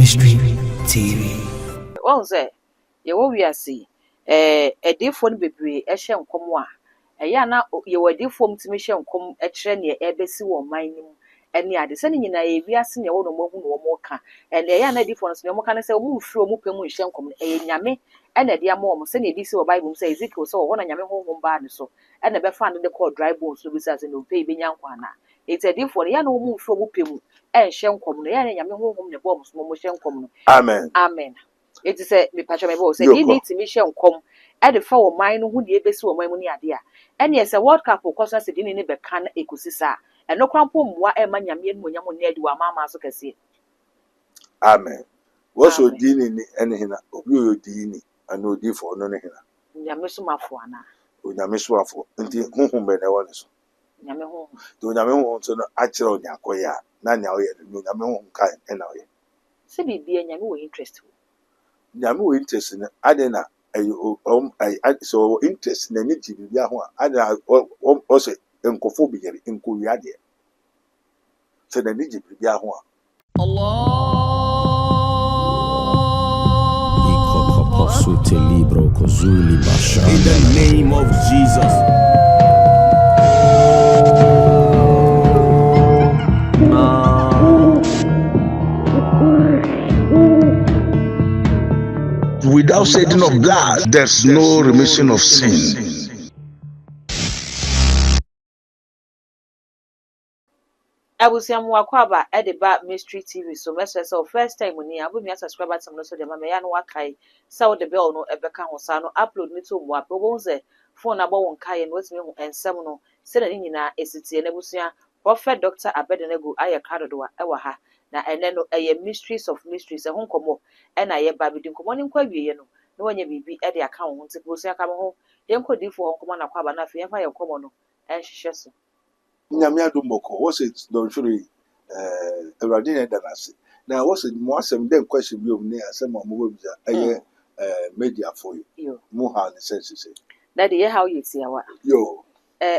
Mystery TV. One say, you will be a see a different baby, a sham come one. A yana, you were different to me, sham come a train near ABC or mining. And yeah, the sending in a viasin your own more can, and a yana difference no more can say, move through Mukamu sham come a yame, and a dear mom, sending this or Bible says it was so one and yame home bad so, and never found the court dry bones to be as in no pay Bianquana. It's a different yano move from Mupimu, and sham come, and yame home the bombs, Momo come. Amen. Amen. It is a me patch my boss. You need to mission come at the four mine who the best of my money idea. And yes, a World Cup of course I didn't even can ecosisa. And no crampum what a man yamin when you near do a mamma so can see. Amen. What's your dealing anything? You dealing and no deal for no hina. Yamisuma for Anna. Unyamiswa for until whom by the one is. Yamaho. Do Yamaho to actual Yakoya, Nanya, Yamaho kind and away. Say be a yamu interest. Yamu interest in Adena. I so interest in the Niji Yahua. Ada also encophobia in Kuriadia. So the Niji Yahua. In the name of Jesus. Without shedding of blood, there's no remission of sin. I will say I'm Wakwaba at the Bar Mystery TV. So, first time when you have me subscribe to some of the Mamayan Wakai, so the bell no Ebeka Hosano upload me to Wapose, phone about one Kai and what's me and Semono, sending in a city and Ebusia, Prophet Dr. Abedenego, Aya Karadua, Ewaha, na and then a mysteries of mysteries, a home como, and I baby didn't come on in Quabi, no one you be at the account, to go see a come home, young could do for Uncle Manaqua, and I fire common, and she says. Nyamia Dumboko, was it don't truly Radina Danasi? Now, was it more some then question you near some of the media for you? Mohan senses it. That is how you see our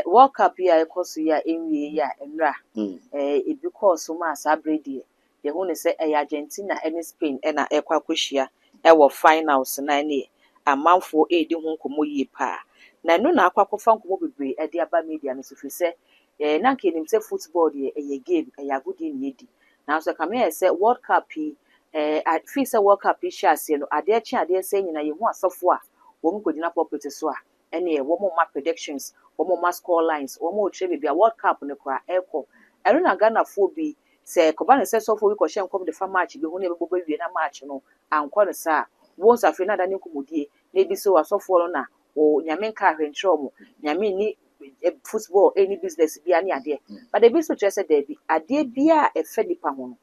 World Cup here, course, ya in ya and ra. It because so much abredi. The one say Argentina and Spain and a Equacushia, our finals 9 a month for aid in Honkomo ye pa. Na no na aqua funk mobile at the Abba media, Miss say. Nankin himself football a game a good in yedi. Now so come here say World Cup at feast a World Cup shares you know are there saying na you want software woman could not property so any one more predictions one more score lines one more trade be a World Cup no kwa echo I don't Ghana for be say Kobana says so for we question come the fan match be who never go be na match no and call sa once afina da nkumudie na bi so asofo na o nyame ka hwentrɔ mo nyame ni football any business be any idea but the business just said there be idea bia e fe nipa ho no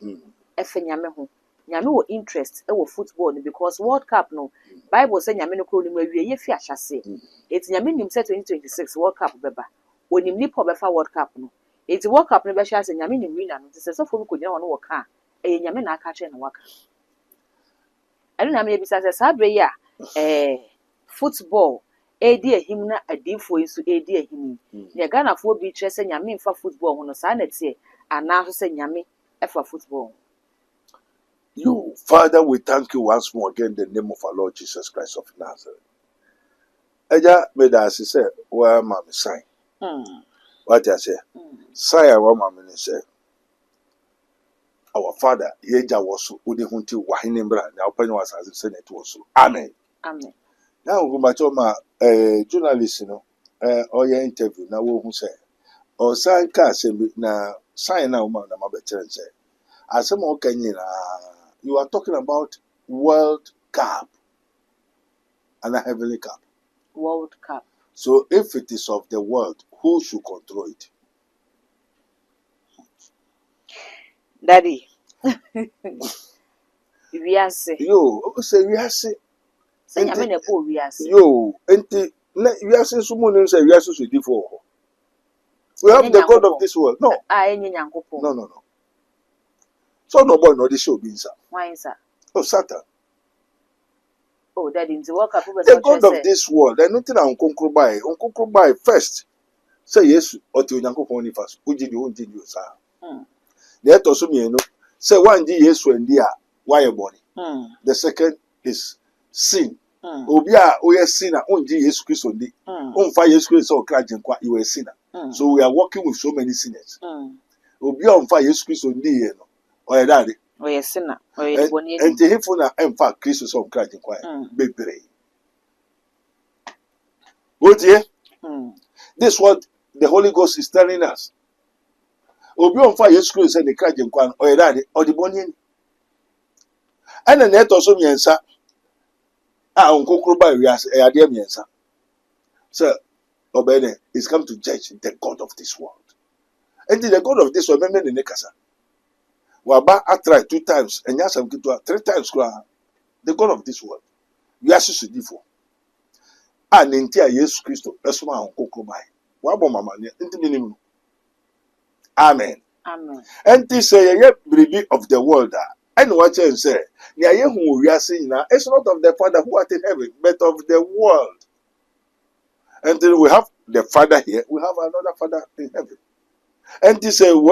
e fe nyame ho nyame wo interest e wo football no because World Cup no Bible say nyame no kro ni mawie ye fi ahyase eti nyame nim say 2026 World Cup beba onim nipa befa World Cup no eti World Cup no be hyase nyame nim winner no say so for ko nyina wo ka e nyame na aka che na waka anu na me bisa say sabre ya football edi ehim na adifo isu edi ehim ne Ghana fo bi tre se nyame mfa football ho no sa na tie ana so se nyame efa football. You, Father, we thank you once more again in the name of our Lord Jesus Christ of Nazareth. Eja made us say, "Well, mommy, sign." What I say? Sign our mommy say. Our Father, Yeja was udi hunti wahinembra. Na open was as Senate was. Amen. Amen. Now, go back to my journalist, you know, or your interview. Now, who say, or sign cast na sign now, man, I'm a better say. As some more Kenyan, you are talking about World Cup and a Heavenly Cup. World Cup. So, if it is of the world, who should control it? Daddy. We are say. Yo, say we are say. Say nyame na po we are say. Yo, enti we are say someone say we are so different. We have the God of this world. No. No. So no boy no this show be inside. Why is that? Oh, Satan. Oh, that in the World Cup. The God of this world. There's nothing on concubine. On concubine first. Say yes, or to Yankopon first. Who did you, sir? Let us me, say one day, yes, when they are why your body. The second is sin. Obia oye sinner onji Yesu Christ only. Onfa Yesu Christ o kra jenkwa you a sinner. So we are working with so many sinners. Obia onfa Yesu Christ only ye no. Oye daddy. Oye sinner. Oye boni. And the hifo na emfa Christ so kra jenkwa bebre. What here? This is what the Holy Ghost is telling us. Obi onfa Yesu Christ and the kra jenkwa oye daddy o di boni. And the net also miensa. Unkokroba wiase eyade miensa. So Obede is come to judge the God of this world. And the God of this world, remember the nekasa. Waba try 2 times, and yasam kitua 3 times. The God of this world. We are so different. And intia Jesus Christ, that's why unkokroba. Wabo mama inti minimum. Amen. Amen. And this say ye of the world. And what you say, it's not of the Father who art in heaven, but of the world. Until we have the Father here, we have another Father in heaven. And this say, who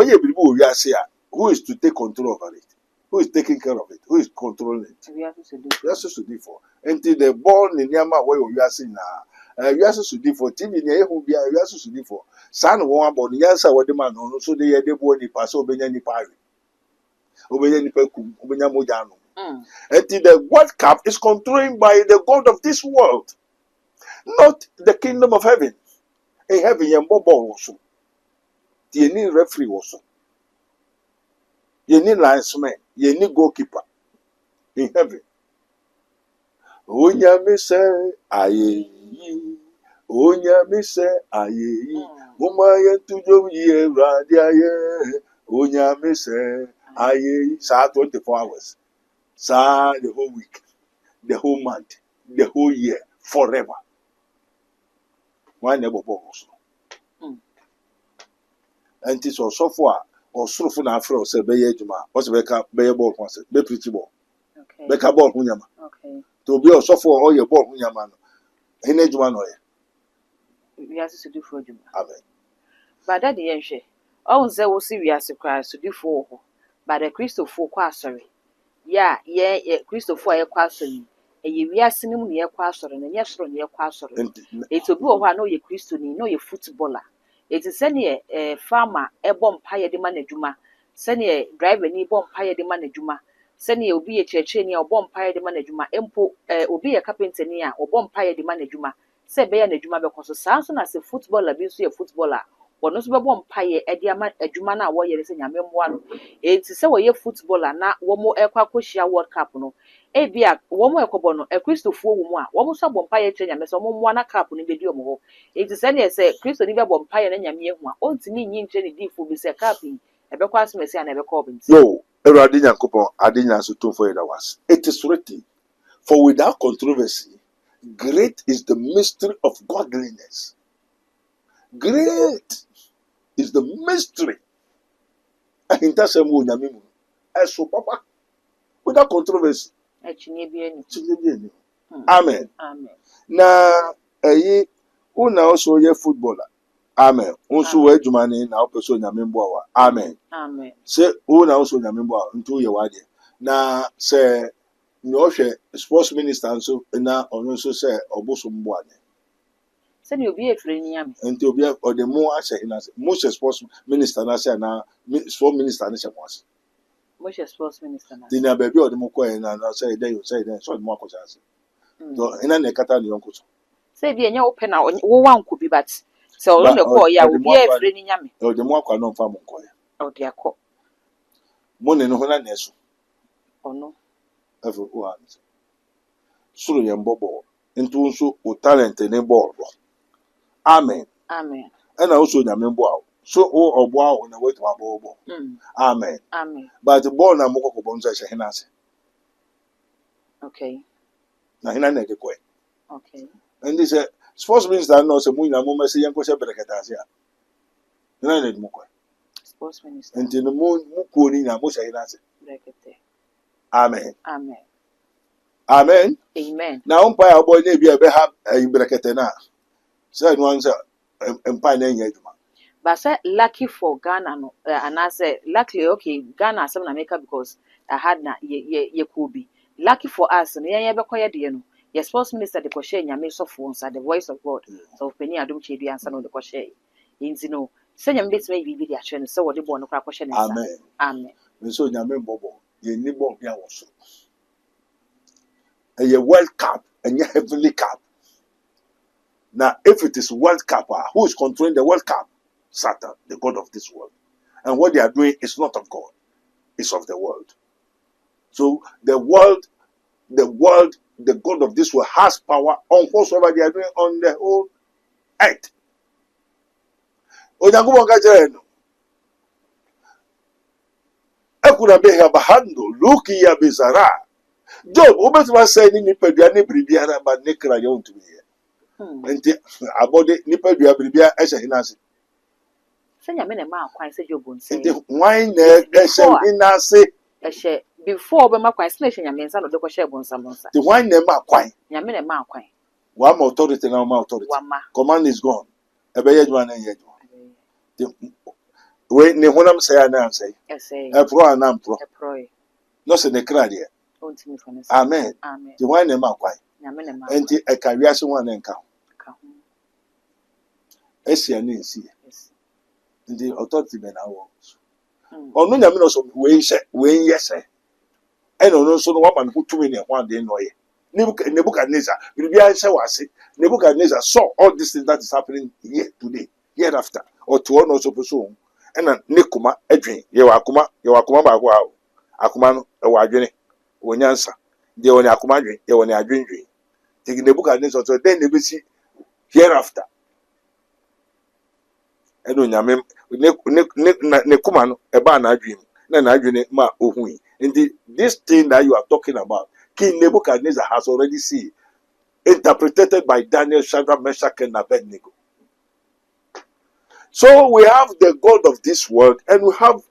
is to take control over it? Who is taking care of it? Who is controlling it? We are supposed to do for. Until the born in Yama where we are seeing now. We are supposed to do for. TV who be we are supposed to do for. Son one about the answer what the man so they are the boy pass over any party. And the World Cup is controlled by the God of this world, not the kingdom of heaven. In heaven, you need also. You need referee also. You need linesman. You need goalkeeper. In heaven. Onya say aye. Onya say aye. Umaya tujo ye radia. Onya say. Aye, 24 hours. The whole week, the whole month, the whole year, forever. Why never also? And this also for or so for na afro say be yejuma. What's be ball once, be pretty ball. Okay. Be ball hunyama. Okay. To be also for all your ball hunyama no. Hene juma no ye. We have to do for juma. Amen. But that the yenhwe. Oh, say we see we are surprised to do for. But the Christopher Quassery. Yeah, Christopher a Quassery. A year cinema near Quasser and a yes from near Quasser. It's a boy who know your Christian, know your footballer. It is any a farmer, a bomb pie de manajuma, send a driver near bomb pie de manajuma, send you be a church near bomb pie de manajuma, empo, or be a carpenter near or bomb pie de manajuma, say Bayan Juma because Samson as a footballer, be a footballer. Ono so bebo mpaye ediama adwuma na wo yere se nyame mmoa no enti se wo ye footballer na wo mo ekwa koshia world cup no e bia wo mo ekobo no Christopher wo mu a wo mo so bo mpaye che nyame se wo mmoa na cup no bedi omo ho enti se ne se Christo ni bebo mpaye na nyame ehu a ontimi nyi nche ni difo bi se cup yi ebekwa asmesi na ebekọ obinti yo erade nyankopon ade nyanso to for that was it is written for without controversy great is the mystery of godliness. Great is the mystery. And that's a moon, so papa, without controversy. Amen. Amen. Now, una also a footballer. Amen. Also, where you money now, person Yamimboa. Amen. Amen. Say, una also Yamimboa into your wadi. Now, say, no, sports minister, and so now, also say, Obosumboane. Send you be a friend yam. And to be or the more I say, most sports minister, I say now, sports minister, I say once. Most sports minister. Dinner baby or the more coin, and I say, then you say, then so more questions. So, in a cat and uncle. Say, be any open out, one could be but so on the call, yeah, will be a friend yam. Or the more can non farm coin. Oh, dear call. Money no one else. Oh, no. Every one. So, young bobo into so talent in a ball. Amen. Amen. And also Yamimboa. So oh wow on the way to our bobo. Amen. Amen. But the ball na moko bonza shahinase. Okay. Na hina na de kwe. Okay. And this sports minister no se mu na mo mesi yanko se berekatasia. Na na de mo kwe. Sports minister. And the mo ko ni na mo shahinase. Berekete. Amen. Amen. Amen. Amen. Na umpa ya boy na bia be ha berekete na. Say no answer empire na nya adwuma. But say lucky for Ghana no and I say luckily okay Ghana some na make because I had na ye kubi. Lucky for us, and ye bekoya dear. Yes, sports minister the crochet, Yami so phones at the voice of God. So Penny Adum Chidi and son of the crochet. In Zino, send your bits may be the action, so what the born of crochet. Amen. Amen. So Yami Bobo, ye nibble ya also. And your World Cup and your Heavenly Cup. Now, if it is World Cup, who is controlling the World Cup? Satan, the God of this world. And what they are doing is not of God, it's of the world. So the world, the God of this world has power on whatsoever they are doing on the whole earth. Onyankopɔn ka kyerɛ no, ekuna beha bahando, luki ya bizara. Job, obetuma sɛ ni nipadua ne biribiara ba ne kra yɛ ontumi yɛ. Nti abɔde nipadua biribiara ɛhyɛ hinase. Send your men a man quite say your bones. Nti why na ɛhyɛ hinase? Ɛhyɛ before be ma quite snatch your men son of the crochet bonsamonsa. The why na ma kwan? Your men a man quite. One authority na ma authority. Command is gone. Ebeye adwuma na yɛ adwuma. We ne honam sɛ ana ansɛ. Ɛsɛ. Ɛpro ana mpro. Ɛpro. No se ne kra de. Amen. Amen. The why na ma kwan? Enti ɛka wiase ho na nka ho. Esia ne nsi. The authority be na wo. Onu nyame no so we yese. E no so no wa man hutumi ne ho ade no ye. Nebuchadnezzar, bibia hye wase. Nebuchadnezzar saw all this thing that is happening here today, hereafter. Or to one also person. And Nekuma edwin. Ye wakuma ba ko awo. Akuma no e wa adwene. Wonyansa. De woni akuma adwin, ye woni adwin dwin. Take Nebuchadnezzar so then we see hereafter. And nyame ne kuma no eba na adwin na adwene ma ohui. Indeed, this thing that you are talking about, King Nebuchadnezzar has already seen, interpreted by Daniel, Shadrach, Meshach, and Abednego. So we have the God of this world, and we have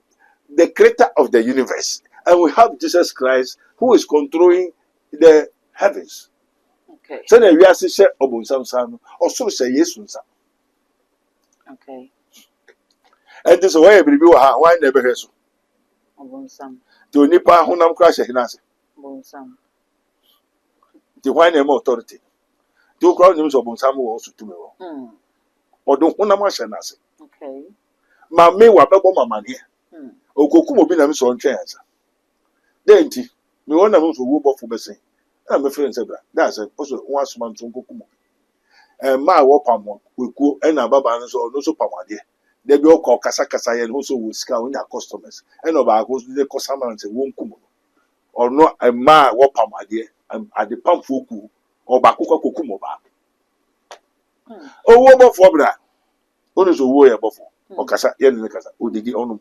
the creator of the universe, and we have Jesus Christ, who is controlling the heavens. Okay. So then we are saying, Obunsam, or so say Yesunsa. Okay. And this way, why never hear so? Obunsam. To nipa honam crash hinase. Obunsam. The why name authority. To crown names of Obunsam also to me. Or don't honam ashanase. Okay. Ma me wa bebo mama here. Okokum obi na me so ntwensa. Then ti me wona me so wo bofo bese. Na me friend say bra. That's also one asuma nto okokum. Ma wo pamo weku e na baba no so no so pamade. They be all kasa ye no so wo sika onya customers. E no ba go the customer say won kum. Or no a ma wo pamade at the pam foku or ba kokwa kokum oba. Owo bofo bra. Onu so wo ye bofo. O kasa ye ne kasa odigi onu.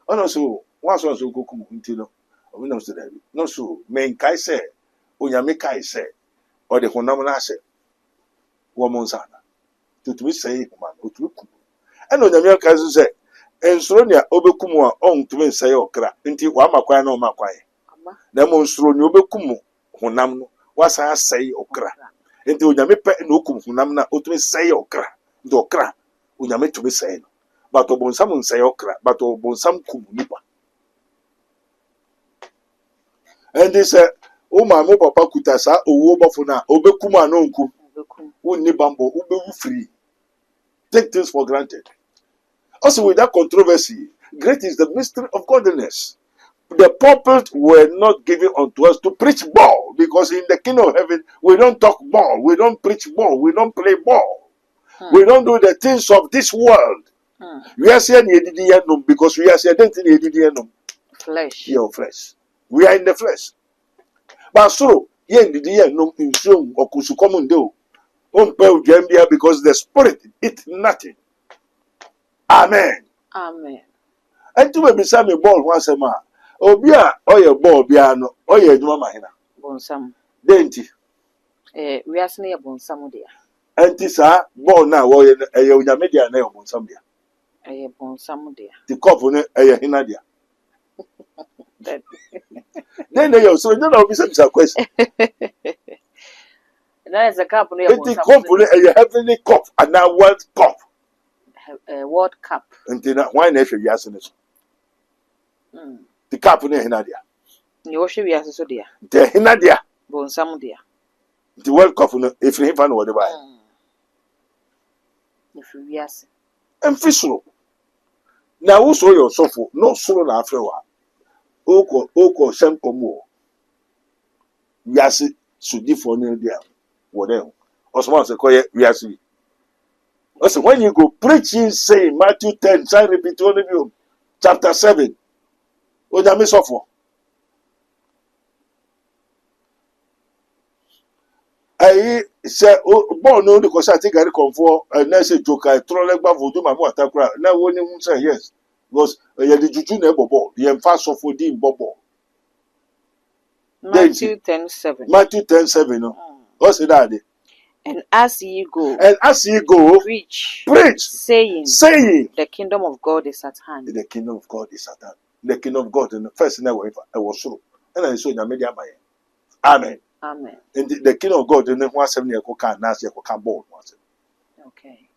Ono so one so kokum nti no. Obi no so dabi. No so men kai say onyame kai say or the honam na say wo monsana. Tutumi say man otumi kum. And on the American say, and Sronia Obecumu on to me say okra, until Wamakwa no Makwai. The monstro Obecumu, Honam, was I say okra. Until Yamipe and Okum Hunamna, Otum say okra, Dokra, Uyame to be saying. But Obonsam say okra, but Obonsam kum nipa. And they said, oh, my papa kutasa, O Wobafuna, Obekuma no kum, Unibambo, Ube free. Take things for granted. Also, with that controversy, great is the mystery of godliness. The pulpit were not given unto us to preach ball, because in the kingdom of heaven, we don't talk ball, we don't preach ball, we don't play ball. We don't do the things of this world. We are saying because we are saying flesh. Your flesh. We are in the flesh. But so, because the spirit eat nothing. Amen. Amen. And to be some ball once a man. Obia, or your ball piano, or your mamma. Bonsam. Dainty. We are saying a bonsam dear. And this are ball now, or your media name on some dear. A bonsam dear. The couple, a hinadia. Then they also don't know a question. That is a cup. The couple, a heavenly cup, and now World Cup. A World Cup. Until why never you asking it? the cap ne hinadia. Ni wo hwe wiase so dia. The hinadia. Bo nsam dia. The World Cup no if he fan what buy. If wiase. Emfisuro. Na wo so your sofo no soro na afrewa. Oko sem komo. Wiase sudi for no dia. Whatever. Osman say koye wiase. Also, when you go preaching, say Matthew 10, try repeat one of you, chapter 7. What do you suffer? I say, oh, born no, because I think I come for a nice joke. I throw like Bavu, do my more attack. Now, when you say yes, because you did you never ball, you fast off for the bubble. Matthew 10:7. Matthew 10:7. No, what's that? And as ye go, preach, saying, the kingdom of God is at hand. The kingdom of God is at hand. The kingdom of God in the first never I was so. And I saw in the media. Amen. Amen. And the kingdom of God in the 170 can Nancy can ball once. Okay.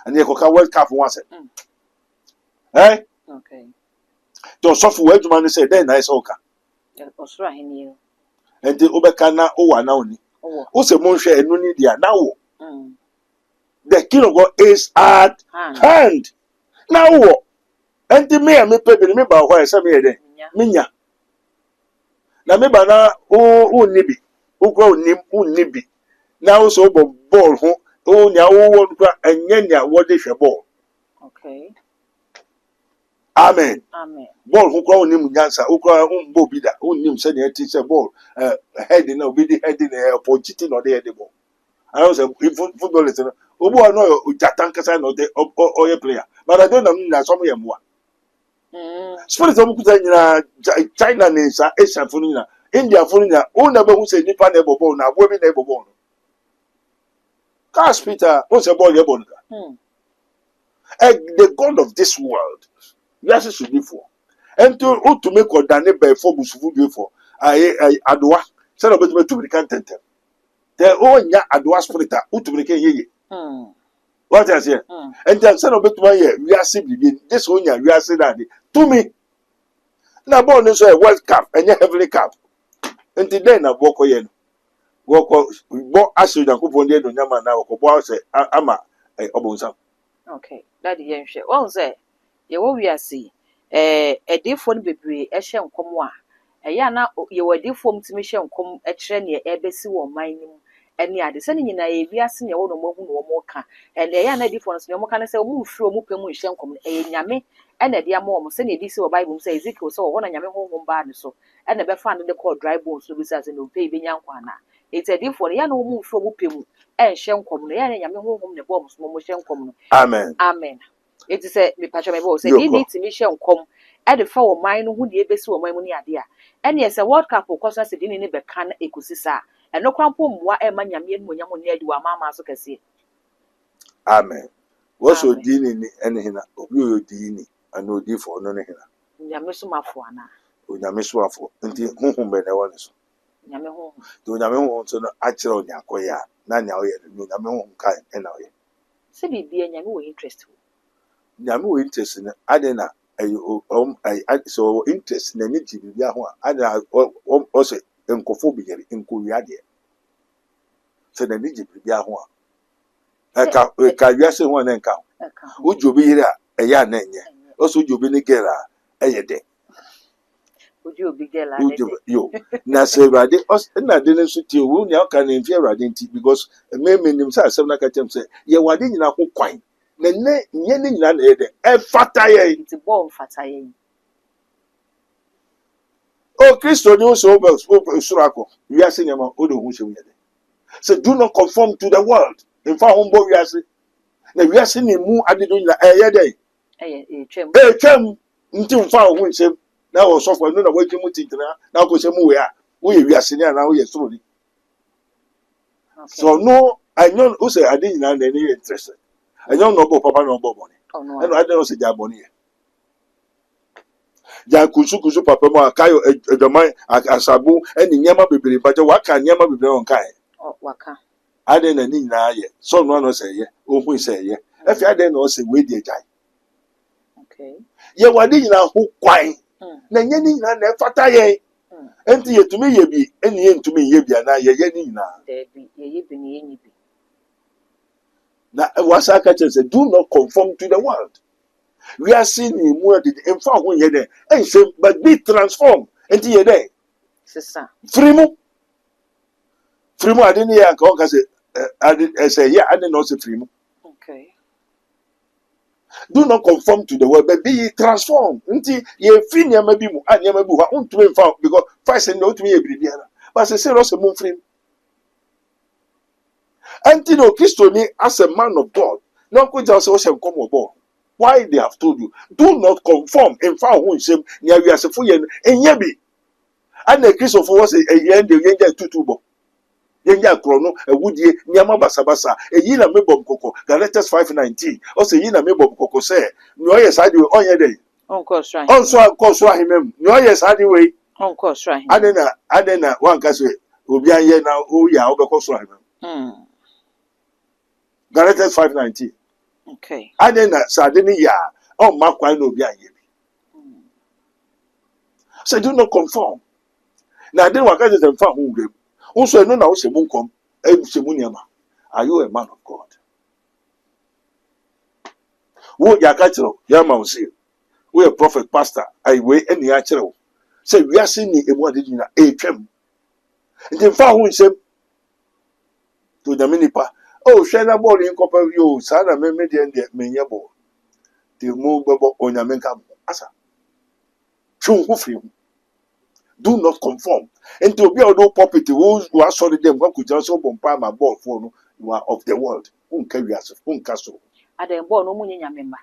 And you can World Cup once. Eh? Okay. To suffer word man say then I saw. And the Obekana Owa now. What's a monster and no need now? The kingdom of God is at hand. Now, and the me me pay me ba why some here then. Minya. Na me ba na o nibi. O kwa nibi. Now so ball ho o nya o won kwa enya wo de hwe ball. Okay. Amen. Amen. Ball ho kwa onim nyansa o kwa mbo bi da onim se na ti se ball head na obi di head na opportunity no dey the ball. I was a football is obu no jatan kasa no dey oye player but I don't know na some yam wa. Spirit of kuta nyina China na sa Asia funu nyina India funu nyina o na be hu se nipa na ebo ball na abo bi na ebo ball no. Cast Peter o se ball ye ball no. The God of this world yes should be for. And to make or dane by for busufu be for adoa say no beto to be content. The own ya adoa spirit to be ye. What I say? And then say no beto we are simply this one we are say that to me. Na born so a World Cup and heavenly cup. And then na boko yen. Woko bo aso Yakobon dey no nyama na woko bo say ama obonsam. Okay, that yen hwe. Won say ye wo wi ase edifo no bebre ehye nkom a eya na ye wadifo mtimi hye nkom ekire ne ebesi wo man nim ene ade se ne nyina ye wi ase ne wo no mahu no mo ka ene eya na edifo no se mo ka ne se wo mfiri mo pemu hye nkom eye nyame ene de ama mo se ne di se wo Bible se Ezekiel se wo na nyame honhom ba ne so ene be fa ne de call dry bones no bi se no pe be nyankwa na eti edifo no ya na wo mfiri mo pemu hye nkom no ya na nyame honhom ne bo mo so mo hye nkom no. Amen. Amen. It is a me patch me bo say they need to mission come e de fa wo man no hu de ebesi wo man mu ni ade a ene ye say World Cup ko so say de ni be kan ekusisa eno kwampo mwa e ma nyame mu nyamo ni ade wa mama so kase. Amen. What so dini ni ene hina obi o dini ana odi fo no ne hina nyame so mafo ana o nyame so afo nti honhom be na woni so nyame honhom to nyame honhom so no a kire o nyakoya na nya o ye no nyame honhom kai e na o ye se bibia nyame wo interest nyame wo interest na ade na so interest na ni bibia ho a ade o se enkofo bi yere enkowi ade se na ni bibia ho a ka wiase ho na nka ujobi yere a eya na enye o so ujobi ni gera eyede ujobi gela yo na se rade na de ne so ti wo nya ka na mfi rade nti because me nim say asem na ka tem say ye wade nyina ko kwan na ne nye ne nyina na ede e fata ye nti bo fata ye o Kristo ni o so be surako wiase nyama o do hu hye yede so do not conform to the world in fa humbo wiase na wiase ni mu adedo nyina eyede twem nti mfa hu nsem na wo so for no na waji mu tintina na ko se mu we a wo ye wiase ni ana wo ye soro ni so no I know who say I didn't know any interest I don't know about papa no bobo ni and I don't say jaboni ja kusu papa mo akayo edoman asabu eni nyama bebere baje waka nyama bebere on kai waka ade na ni nyina ye so no say ye ohun say ye efi ade na o say we die jai okay ye wade nyina ho kwan na nye ni nyina na efata ye enti yetumi ye bi eni ye ntumi ye bi ana ye ni nyina Debi, ye bi ni ye ni bi. na wasa ka say do not conform to the world. We are seeing mu de emfa ho ye de ensem but be transformed enti ye de Sisa. Frimu ade ne ya ka o ka say ade say ya ade no say frimu. Okay. Do not conform to the world, but be ye transformed. Until ye fin ya maybe mu and ya maybe wa unto found because first and not me a bribiana. But say also moon frame. Until no Christian as a man of God. No could just also come aboard. Why they have told you, do not conform and found who is him near you as a full and yebi. And the Christian was a yen the yen tutubo. Yenya krono e wudie nyama basabasa e yi na mebom koko Galatians 5:19 o se yi na mebom koko se no yes ade we onye dey On course right. on so ahemem no yes ade we On course right. ade na wan ka se obi anye na o ya obekọ so ahemem Galatians 5:19 okay ade na sa ade ni ya on makwa na obi anye bi so do not conform na ade wa ka se mfa hu ngem also no na o se munkom e se muniama. Are you a man of God? Wo ya ka chiro ya ma usi we a prophet pastor I we any ya chiro say we are seeing emu ade nyina e twam nti fa hu nsem to the minipa oh hwe na ball in kopa yo sa na me de me nya ball the mu bebo onyame nka asa twu hu firi do not conform into obi odo property who are sorry them go just so bompa my ball for no you are of the world unka wiase unka so ade ball no munye nyame mba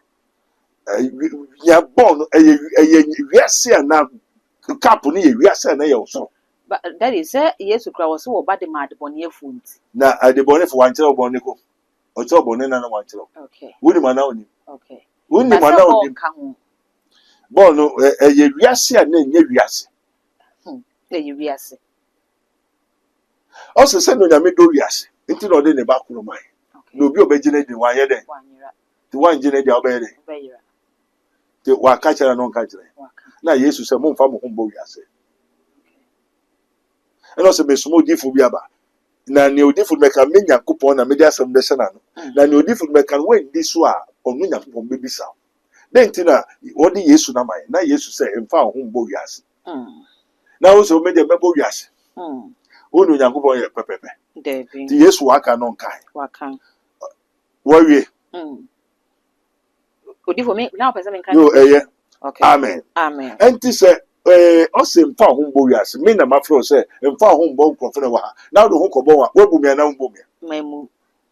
ya ball eye wiase na cap no ye wiase na ye so but that is yesu kra was wo bade mad bone afunti na adebone for wan kire obone ko o che obone na wan kire okay woni mana oni okay woni mana oni ball no eye wiase na nye wiase eye wiase o se no nyame do wiase nti no de ne ba kuro mai no bi obegine di wan ye den ti wan gine di obeye den ti wa ka kire no ka kire na yesu se mo mfa mo humbo wiase eno se mesumo difu bi aba na ne odifu meka menya kupon na media asem de se na no na ne odifu meka we ndi so a onu nya kupon bebisa den ti na odi yesu na mai na yesu se mfa humbo wiase na o so media mebo wiase onu nya kupon ye pepepe ti yesu aka no nkai waka wawie odifu me na opese me nkai yo eye okay amen amen enti se o se mfa humbo wiase me na mafro se mfa humbo nkrofo na wa na do ho kobo wa wabu me na humbo me memu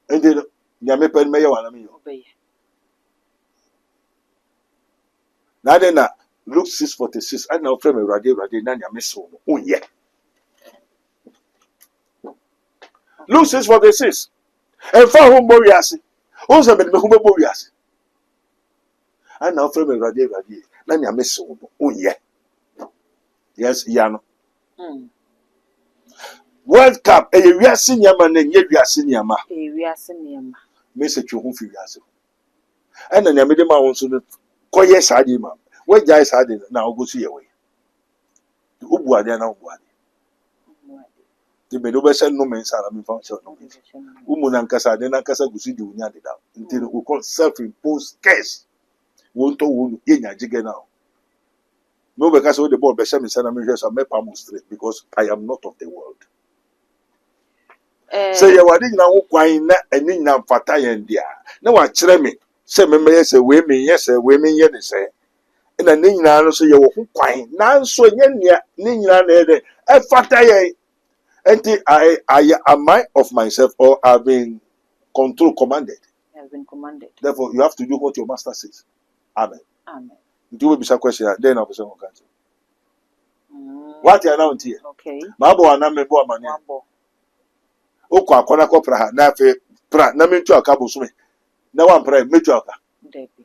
enti nyame pen me ye wa na me yo obeye na de na Luke 6:46 and now frame rade na nyame so no onye Luke 6:46 mfa humbo wiase o se me humbo wiase and now frame rade na nyame so no onye yes ya no World Cup e wiase nyama na nye wiase nyama e wiase nyama message ho fi wiase ana nyame de ma won so no koye saade ma we jai saade na ogosu ye we obu ade na obu ade de me do be se no men sara me fa so no umu na nkasa de na nkasa gusu di unya de da nti no ko self imposed curse won to won ye nya jige na no because the ball be se me sana me hwe me pa mo straight because I am not of the world say you wadi na wo kwan na ani na mfata yen dia na wa kire me se me me se we me ye se we me ye ne se na ne nyina no so ye wo kwan na so nye nia ne nyina na de e fata yen enti I am I of myself or have been commanded therefore you have to do what your master says amen do we be some question then I'll be some question what you now here okay ma bo ana me bo amane okwa akona ko pra na fe pra na mentu aka bo so me na wan pra metu aka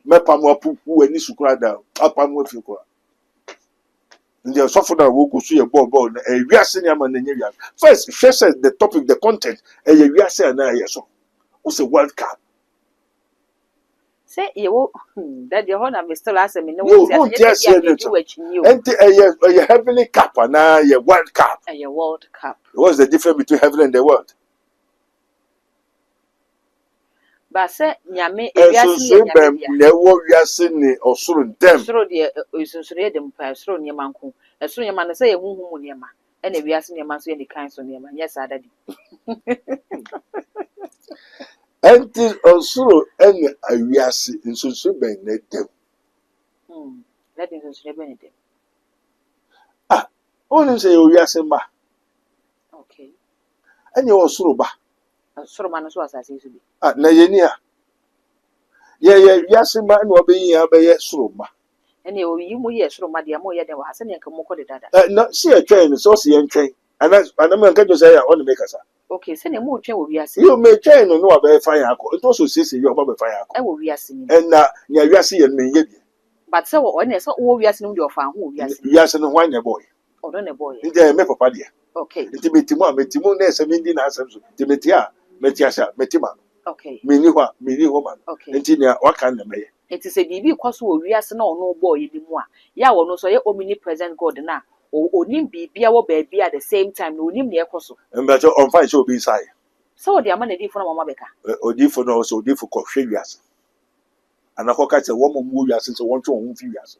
me pam apupu ani sukura da apam afi ko nje sofo da wo ko so ye ball na e wiase ni ama na nya wiase first share the topic the content e ye wiase na ye so o se World Cup Say you that the honor Mr. Lassam in the won't just say that. A heavenly cup and now a World Cup. A World Cup. What's the difference between heaven and the world? But say, Yame, never we are seen or soon them. Through the Usurium pass through your manco. As soon as man say a woman near man, and if we are seeing a man, any kinds of near man. Yes, I did. And this also any we are seeing in so them. Let me say Benedict. Only say we are saying ba. Okay. And you also ba. So man was as it to be. Na yenia. Yeah, yes, man, will be a bay sroma. And you will yes from my dear Moya, there was any commoco de dada. Not see a train, so see and train. And that's an American say I want to make us. Okay, send a more chain will be as you may train or no about fire. It also says you're about fire. I will be as and you are seeing me. But so when I saw all we are seeing your farm, who yes, and wine a boy. Or don't a boy. In the Mepa. Okay. Intimate Metimo, 17 answers. Timotia, Metiasa, Metima. Okay. Mini woman. Okay. Intinia, what can they? It is a DB cause we are no boy anymore. Ya will no so your omnipresent God now. Or nimbi be our baby at the same time, no nim near Cosso. And better on fine show be side. So the amount of different Mamma Or different also difficult figures. And a hawker a woman who has since 1 to 1 few years.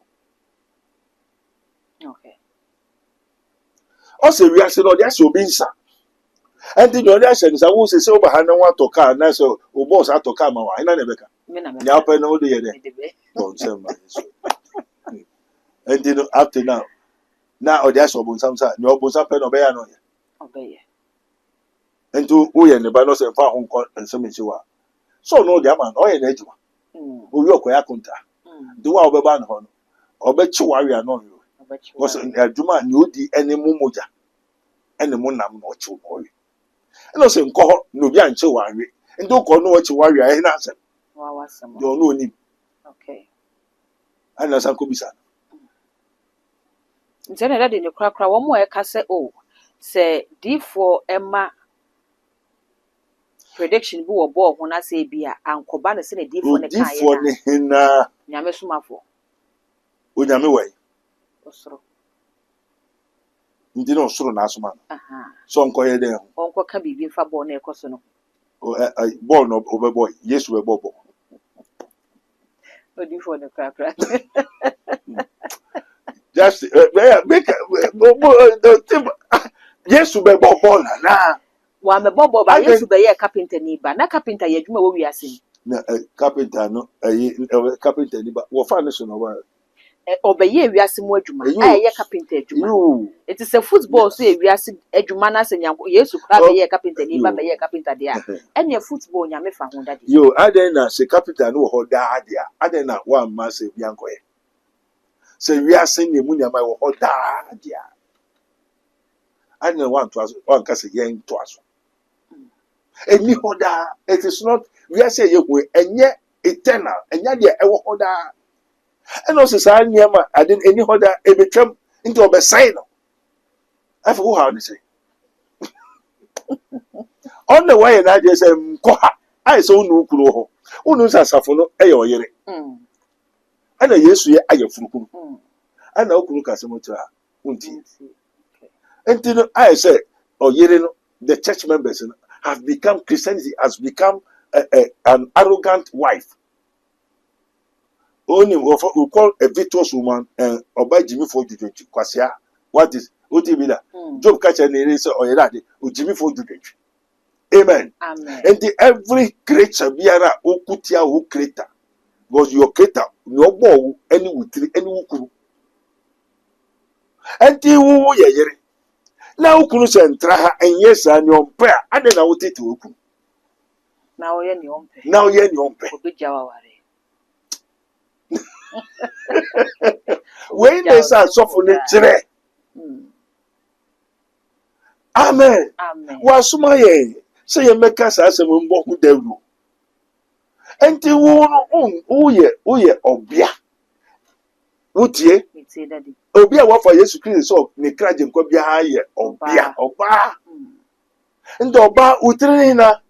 Okay. Also, we are saying, oh, that's your being, sir. And the other sense, I will say, so, but I don't want to car, and so, oh, boss, I to come, I never come. Now, I know the don't say my. And then, up to now, that's what some side, no boss up and obey. Obey. And to we and the banos and far home and some is you are. So, no, the man, or an edge one. Who you are kunta. Do our ban hon. Or bet you warrior, no, you. Was a Juma knew the any mumoja. And the moon, I'm not too boy. And also, call no young so worry. And don't call no what you worry, I answer. Don't know him. Okay. And as Uncle Bisa. Generally, in the crack, one more case, oh, say D4 Emma prediction boo or ball when I say beer and Cobana send a D for the kind. Yamesumafo. Unyame way. Osro. Ndi no soro na asoma. So nko ye den. Onko ka bibi fa ball na ekoso no. Ball no obeboy. Yesu we bobo. Odi for the crack. Just make the tip. Yesu be bobo na. Wa me bobo ba Yesu be ye carpenter ni ba. Na carpenter ye dwuma wo wiase. Na carpenter no carpenter ni ba. Wo fa ne so no ba. Obeye wiase mu adwuma aye carpenter adwuma it is a football so wiase adwuma na senyanko Yesu kra be ye carpenter ni ba be ye carpenter dia ene football nyame fa ho dade yo aden na se carpenter no ho da dia aden na wa ma se bianko ye se wiase ni mu nyama wo ho da dia aden one to one ka se yen to aso eni ho da it is not wiase ye ho enye eternal enya dia e wo ho da. And also, I didn't any other a become into a sign. I forgot how to say. On the way, and I just say, I saw no clue. Who knows as a phono, a year. And a yes, we are your fruit. And I'll look at some of and I say, oh, the church members have become Christianity, has become an arrogant wife. Only we call a virtuous woman and obey Jimmy for the Kwasia. What is that? Job catch and erase or Yadi, Jimmy for the Amen. Amen. And every creature be a Okutia who creator. Was your creator, no more any with any wukuru. And you ye now Kurus and Traha and yes, and your prayer, and then I will take to Uku. Now you're your own pay. Now you're your own pay. When they start suffering today. Amen. Amen. Was my say you make us as a mumbo who they do. And the woman, oh yeah, obia. Would ye? Obia, what for Jesus Christ, so Nikrajin could be higher, obia, oba. And the oba utrina,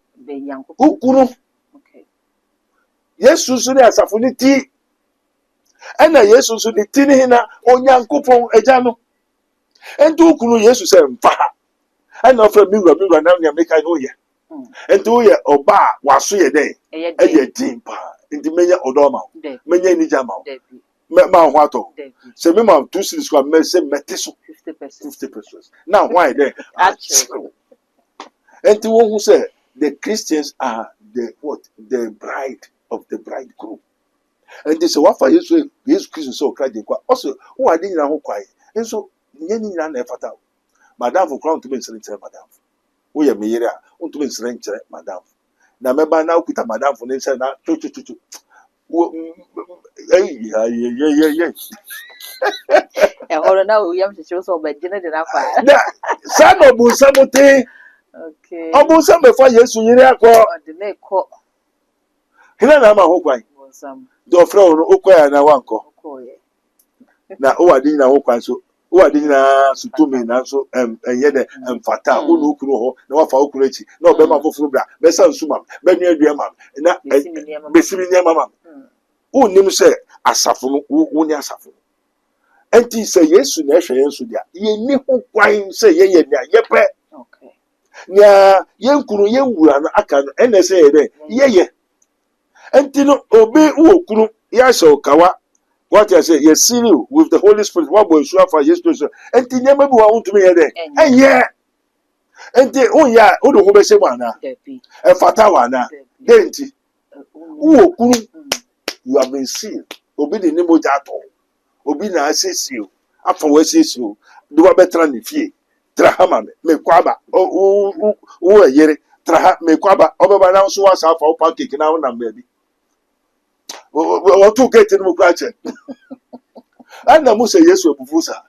Ukuru. Yesu so ne asafo ne ti. Ena Yesu so ne ti ne hina Onyankopɔn agya no. Ento kunu Yesu sɛ mfa ha. Ena ofra miwura na nya meka no ye. Ento ye oba waso ye den. Eye din pa. Enti menya odoma. Menya ni jama. Ma ho ato. Se me ma 2 cities kwa me se mete so 50%. Now why then? Enti wo hu say the Christians are the what? The bride of the bridegroom. And they say what for Jesus Christ so cry dey kwa. Also who ade nyina ho kwai. Enso nye nyina na efata. Madam for crown to be selling madam. Wo ye meyere a, on to be selling madam. Na meba na okuta madam for ne say na chu. Hey. Ehoro na we am to so be gene de na kwa. Na son obusamote. Okay. Obusam before Yesu yire akọ. De na ekọ. Hina na ma ho kwan. Obusam. Do fra ono okoya na wanko. Okoye. Na o wadi na ho kwan so. O wadi na sutumi na so enye de mfata onu okunu ho na wafa okunu echi. Na obema foforo bra. Besa nsuma, benua aduama. Na besimi niam mama. Unim se asafo no woni asafo. Enti se Yesu na ehwe Yesu dia. Ye ni ho kwan se ye nia yepe. Okay. Nya yenkuru yenwura na aka no ene se ye de ye. Enti no obi ukunu ya so kawa. What I say, you seal you with the Holy Spirit. What boy sure for Jesus to enti nyama bi wa untumi ye de. Enye. Enti onya o do ho be se wana. E fata wana. Denti. Ukunu you have been sealed. Obi de ni moja ato. Obi na asesi o. Afa wa asesi o. Do wa betra ni fie. Tra hama me kwaba. O yere. Tra ha me kwaba. Obeba na so wa sa afa o pancake na na mbabi. O to get no kwa che. Ana mu se Yesu ebufusa.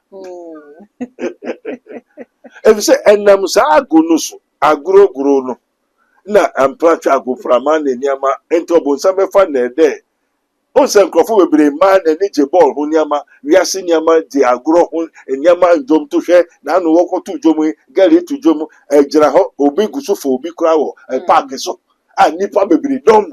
Ebi se enam sa agunu so. Aguro no. Na ampatwa agoframa na niama ento obonsa befa na ede. O se nkrofo bebre ma na ni je ball ho niama wiase niama di agro ho niama ndom to hwe na no woko to dwom gari to dwom agira ho obi guso fo obi kura wo park so a nipa bebre dom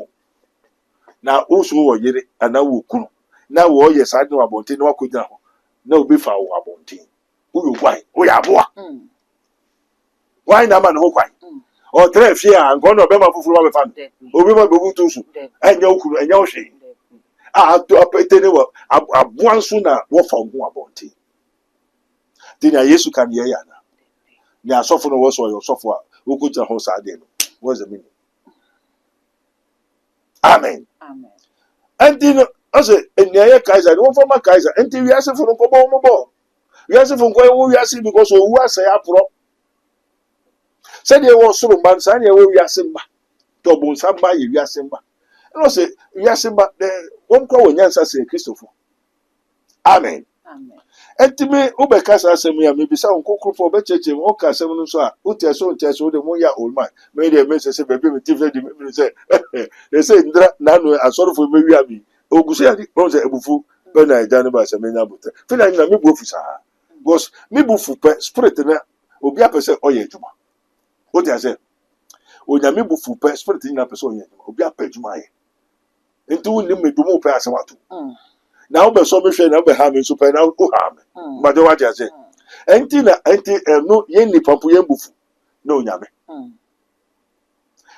na o so wo yire ana wo kunu na wo ye sa de wabonte na wakogyina ho na obi fa wo abonte wo yo kwai wo ya boa why na man ho kwai o tre fie a ngono be ma fufuru wa be fa obi ma be butu so enya okunu enya ohwe to apete ne wo abuanso na wo fa ho abonte dinya Yesu kan ye ya na ni asofo no wo so yo sofo a wo ko ho sa de no what's the meaning? Amen. Enti no ose eniye Kaiser wo former Kaiser enti wi asefo no ko bo mo bo wi asefo ko wo wi ase because owu ase apro se de wo soro man sa ne wo wi ase mba to bo nsa mba ye wi ase mba no se wi ase mba de won ko wonyansa se Christopher. Amen. Enti me ube kasa asem ya me bisa nkokrofo be cheche o ka asem no so a o tie so de mo ya old man me de me se bebe me tifle de me se they say ndra na no asorofo be wi abi oguso ya di o se ebufu be na eja ne ba se me nya bote fe na me bu ofusa because me bu fu pe spirit na obi apese oye ejuma o tie se o nya me bu fu pe spirit na apese oye ejuma obi apa ejuma ye enti wo ni me du mo pe asewatu na be so me hwe na be ha me super na o ha me but what you say enti no ye ni papu ye mbufu na onyame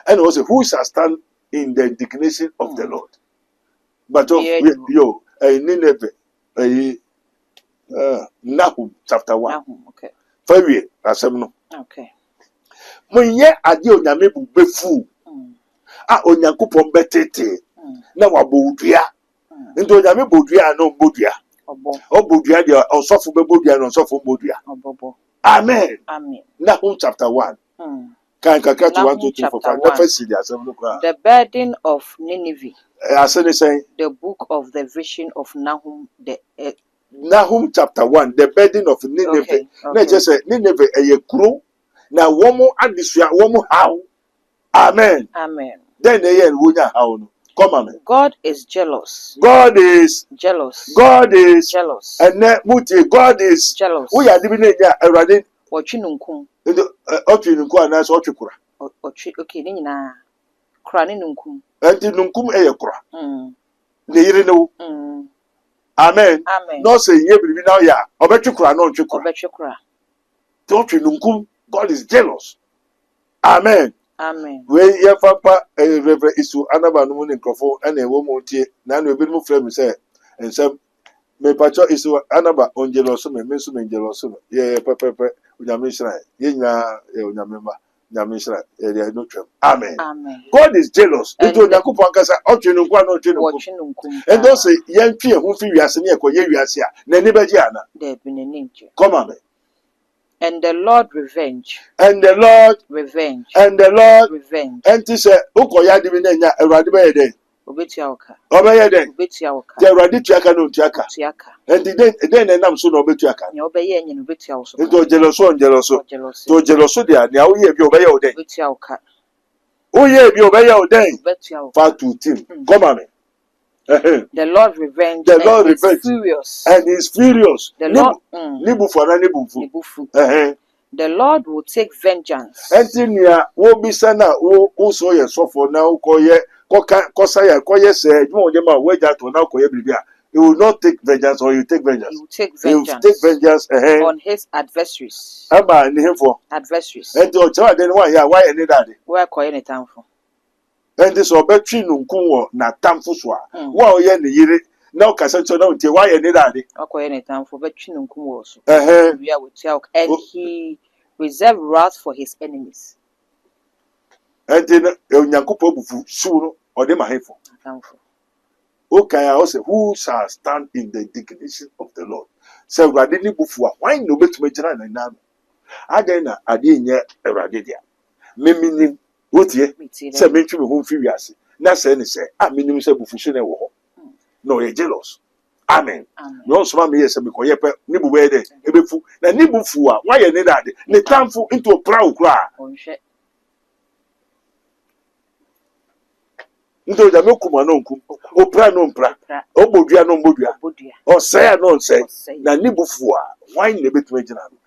and also who shall stand in the indignation of the Lord but yo Nineveh Nahum chapter 1 okay fawie asem no okay mo ye ade onyame bu befu a onyankopon betete na wabodua ndo onyame bodua no bodua obodua dia osofo be bodua no osofo bodua obobo amen Nahum chapter 1 kan kakra to 1 2 3 4 5 never see the assembly kwa the burden of Nineveh asene say the book of the vision of Nahum Nahum chapter 1 the burden of Nineveh na just say Nineveh kuro na womo adisua womo how amen then they wonya how no come on. God is jealous. God is jealous. God is jealous. And muti God is jealous. We are living in there already. Ochinunkum. Ochinunkum and that's Ochikura. Okay, ni nyina. Kura ni nunkum. enti nunkum eyekura ne yire no amen no say ye bibi now ya obetwekura no ntwekura don't nunkum. God is jealous. Amen. We ye papa Reverend Isu Anaba no mun nkrofo na ewo mu tie na no ebi mu frame say ensem me pacho Isu Anaba on jealous me so me jealous ye pepepe unyame shira ye nya unyame ma nyame shira ye no twem. Amen. God is jealous. Ito Yakupon kasa otwenu kwa no otwenu. And don't say ye twe hu fi wiase ne ekoye wiase a na ni beji ana. There be ne ninje. Come on. And the Lord revenge. And the Lord revenge. And the Lord revenge. And to say, Ukoya divina, Eradi by a day. Obetiaka. Obey a day. Obetiaka. The Raditiaka no Tiaka. Tiaka. And then I'm soon Obetiaka. Obey and Obetiaka. Into jealoso and jealoso. To jealoso, now we have your obey all day. Obetiaka. Oh, yeah, you obey all day. Far to team. Come on. The Lord revenge. The Lord revenge. Furious. And he's furious. The Lord. The Lord will take vengeance. Entinia will be sana also ye so for now koye kosaya koye say you dem wage out now koye bibia. He will not take vengeance or you take vengeance. He will take vengeance. He will take vengeance on his adversaries. Aba ni him for adversaries. And the child then why any daddy. Where koye ne time for. And this obetri nunkum na tamfo so a wa oye ne yire na okasa cho na untie why any daddy. Koye ne time for betri nunkum wo so. We are with Tiao and he reserve wrath for his enemies. And then Yankupo bufu suru or dem ahefo. Okay, I also who shall stand in the indignation of the Lord. So radini bufu why no bet me jira na na. Adena adinye eradedia. Memini wotie say mentwi me ho fi wiase. Na say ne say minim say bufu so na wo. No ye jealous. Amen. No so me yes me koye pe ni bu be de ebefu na ni bufu a why ye ne dade ne tamfo into proud kra. Ndo ja me kuma no nkum opra no mpra obodua no mbodua o say no say na ni bufu a why ne betu agina no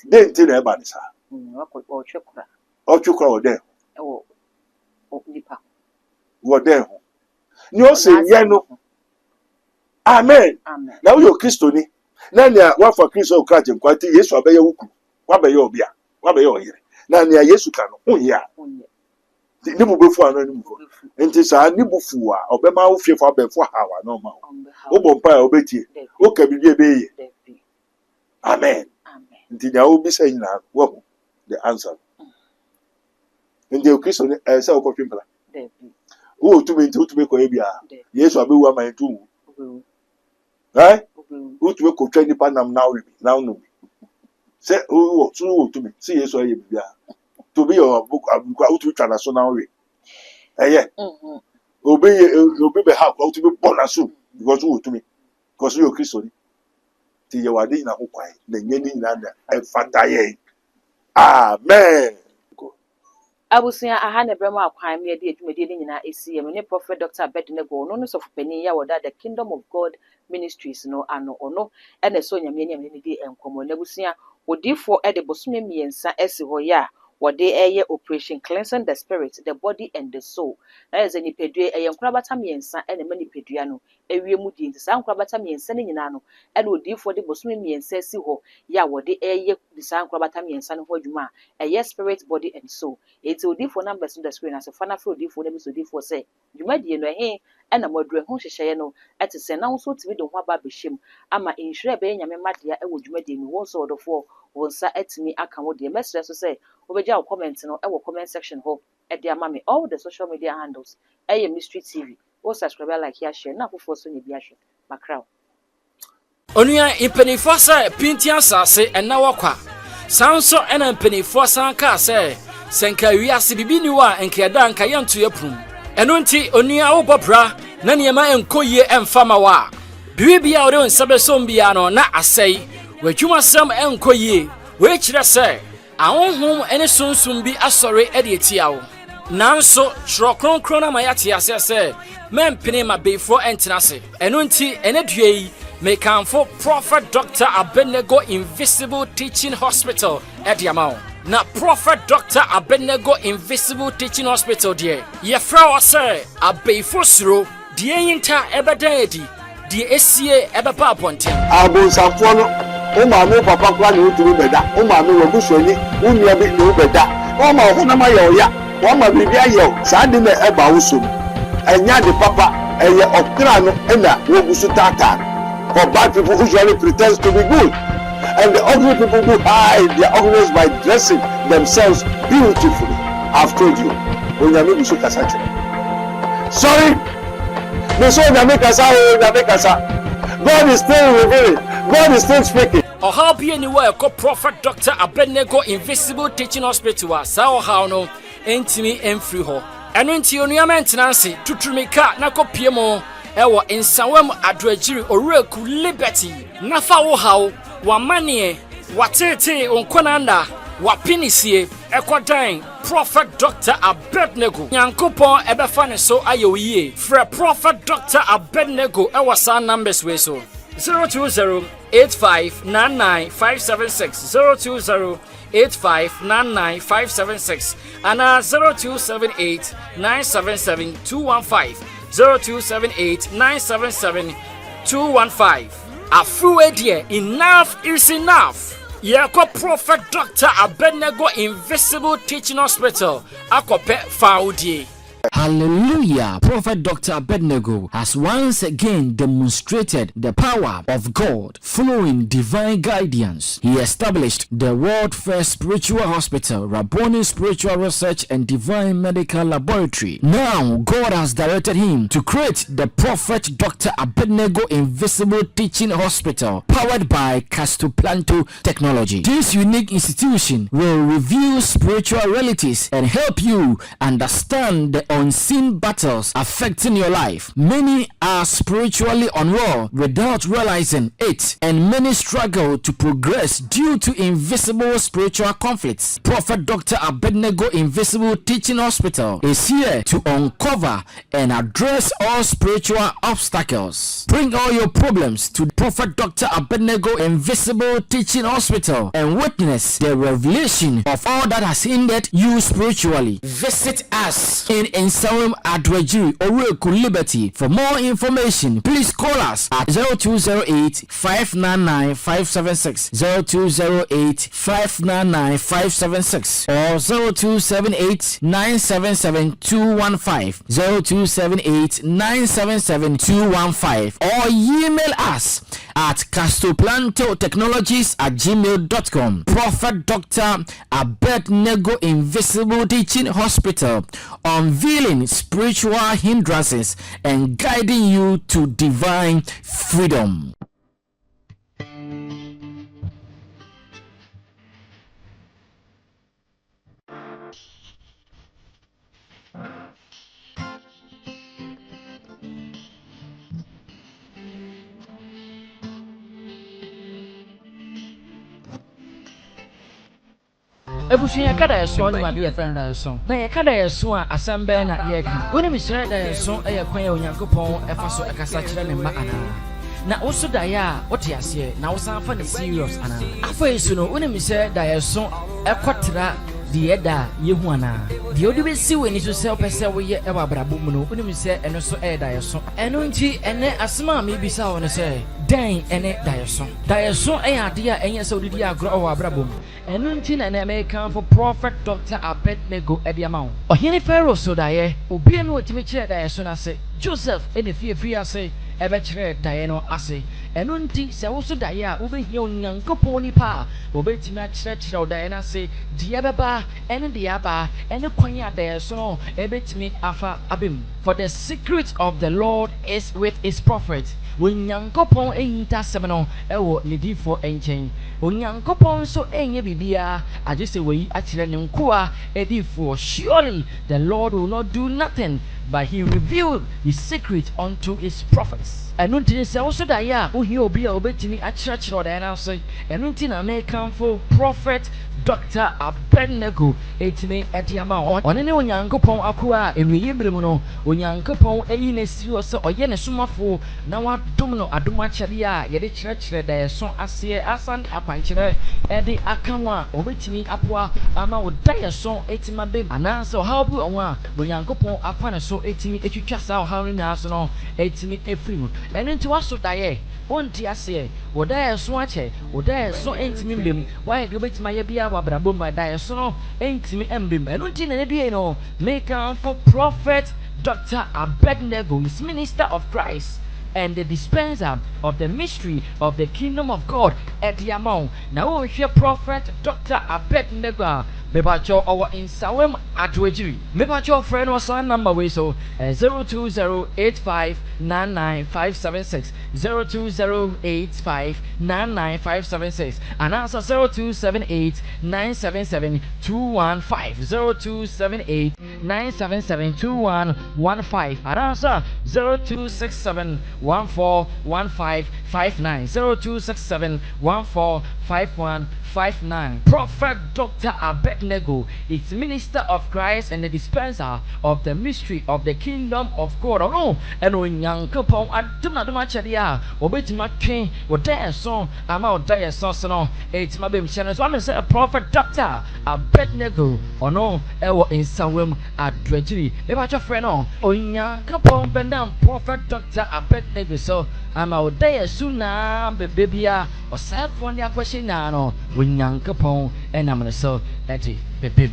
de nti na e ba ni sa o twekura o de o nipa wo de ho ni o say ye no. Amen. Now you Christo ni na nia wa for Christo o kraje nkwati Yesu abeye wuku wa beye obia wa beye oyire na nia Yesu ka no hu ya ni bu befu anu ni bu enti sa ni bufu a obema wo fiefo abefo hawa no ma wo bompa obetie wo ka bibie ebeye. Amen. Enti nia wo bi say nyina wo the answer enti o Christo ni say o ko twimpla wo tumi ko ebia Yesu abewu amantu right? Who to go train the panam now no. Say who to me. See yes or you to be your book out to international way. Yeah. Obey be how to be born as soon because who to me. Because you are Christian. Till you are in a hook, then you need another fataye. Amen. Abusia ahane brema akwan me de adwumade ni nyina esi me ne Prophet Dr. Abednego no so fopani ya woda the Kingdom of God Ministries no ano ono ene so nyame nyame ni di enkomo na abusia odifo e de bosome miensa esi ho ya wode eye operation cleansing the spirit, the body and the soul. Na ye zeni pedue eye nkrabata miensa ene mani pedua no ewie mu di nsa nkrabata miensa ni nyina no ene odifo de bosome miensa esi ho ya wode eye disa nkrabata miensa no ho adwuma eye spirit, body and soul. Eti odifo numbers on the screen as fana for odifo na bi so odifo say dwuma die no he ena modure ho hyehyeye no ete se na nso tibi de ho aba behim ama inhwere be nyame madea e wo dwuma die no wo so odofo wonsa etimi aka wo de mesre so say obeja wo comment no e wo comment section ho e de ama me all the social media handles eye Mystery TV wo subscribe like ya share na fofo so ne bi ahwe makraw onua impenifo say pintia sase ena wakwa sanso ena impenifo san ka say senka wiase bibi ni wa enkeda nka yanto yapum eno nti onua wo bobra na niema enkoye emfama wa bibia ore nsabesom bia no na asai wadwuma sam enkoye we kire say ahonhom ene sunsum bi asore ede etiawo nanso tro kronkron na mayate ase say mempene ma before entenase eno nti ene duei mekanfo Prophet Dr. Abednego Invisible Teaching Hospital ede amao na Prophet Dr. Abednego Invisible Teaching Hospital deɛ yɛfrɛ wɔ sɛ abeifo suro deɛ yinta ɛbɛdan adi deɛ esie ɛbɛpa apɔnten abonsamfo no o maame papa kwa ne wotumi bɛda o maame wabusuani wo nua bi ne wo bɛda o ma ho na ma yɛ oya wo ma biribi ayɛ saa de na ɛba wo som ɛnya de papa ɛyɛ ɔkra no ɛna wogusu tata for bad people who usually pretend to be good. And the ugly people who hide their ugliness by dressing themselves beautifully. I've told you. Sorry. God is still revealing. God is still speaking. How be anywhere called Prophet Dr. Abednego Invisible Teaching Hospital. Sao how no entimi enfree ho. Eno nti onua maintenance tutumika na kopiemo ewo insawam adwagiri oreku liberty nafa wo hawo wamanie watete onkonanda wapinisie ekodan Prophet Dr. Abednego Nyankopon ebefa ne so ayoyie frɛ Prophet Dr. Abednego ewasa numbers we so 020-8599-576 020-8599-576 and 0278-977-215 0278-977-215 Afuwe dear, enough is enough. Yako Prophet Dr. Abednego Invisible Teaching Hospital. Akope Faudi. Hallelujah. Prophet Dr. Abednego has once again demonstrated the power of God following divine guidance. He established the world first spiritual hospital, Rabboni Spiritual Research and Divine Medical Laboratory. Now, God has directed him to create the Prophet Dr. Abednego Invisible Teaching Hospital, powered by Castoplanto Technology. This unique institution will reveal spiritual realities and help you understand the unseen battles affecting your life. Many are spiritually unwell without realizing it, and many struggle to progress due to invisible spiritual conflicts. Prophet Dr. Abednego Invisible Teaching Hospital is here to uncover and address all spiritual obstacles. Bring all your problems to Prophet Dr. Abednego Invisible Teaching Hospital and witness the revelation of all that has hindered you spiritually. Visit us in Nsawam Adwajiri Oreku Liberty. For more information, please call us at 0208-599-576 0208-599-576 or 0278-977-215 0278-977-215 or email us at castoplantotechnologies@gmail.com. Prophet Dr. Abednego Invisible Teaching Hospital, unveiling spiritual hindrances and guiding you to divine freedom. Ebusunya kada yeso ni ma be friend da yeso na ye kada yeso a asambe na ye ka woni mi sire da yeso e ye kwan ya Onyankopon efa so ekasa kire ne ma ana na woso da ya wote ase na wosan fa ne serious ana afa yeso no woni mi sire da yeso ekotra de da yehu ana de odi be si weni so se opese wo ye e ba brabo mu no woni mi sire eno so e da yeso eno nti ene asema mi bisa wo ne se den ene da yeso e ade a enye se odidi agro o abrabo mu eno nti na American for Prophet Dr. Abednego Ediamao ohene Pharaoh so da ye obi eme otimi kire da yeso na se Joseph ene fie ase ebe kire da ye no ase eno nti se wo so da ye a wo be hia Onyankopon nipa obetimi a kire da ye na se de beba ene de aba ene kwan ya da yeso no ebetimi afa abem. For the secret of the Lord is with his prophet. Onyankopon eyinta semeno ewo nidifo enchen Onyankopon so enye bibia agese we akire ne nkoa edifo. Surely the Lord will not do nothing but he revealed his secret unto his prophets. And until this also that ya who he will be obeying a church or the answer, and until I may come for prophet Dr. Abednego, 18 at Yama on any Yankopon Aqua, and we Yibrimuno, when Yankopon, a Yenes or Yenesumafo, now what domino Adumacharia, yet the church that there so as ye asan apanchire, Eddie Akawa, obeying Apua, Ama would die a song 18 my baby, and answer how blue one, when Yankopon upon a so 18 if you just out how in arsenal 18 April, and into us of die. One tia say, would I swatch, would I so ain't me, why you bet my beer, Brabum, my diason, ain't me emblem, and until any no, make for prophet Dr. Abednego, is minister of Christ, and the dispenser of the mystery of the kingdom of God at Yamon. Now we hear prophet Dr. Abednego. Mebacho our in Sawem at Wejiri. Mebacho friend was on number way so 02085995576 02085995576 and answer 0278977215 0278977215 and answer 0267141559 0267145159. Prophet Dr. Abednego is minister of Christ and the dispenser of the mystery of the kingdom of God. Oh no, and when young couple I do not do much idea or bet my train or dare song I'm out there sauce no it's my baby channel. So I'm say a prophet Dr. Abednego or no ever in some at Dredgery. If I your friend on young couple bend down prophet Dr. Abednego so I'm out there soon now baby or sad one question now when young couple and I'm gonna so that's it baby.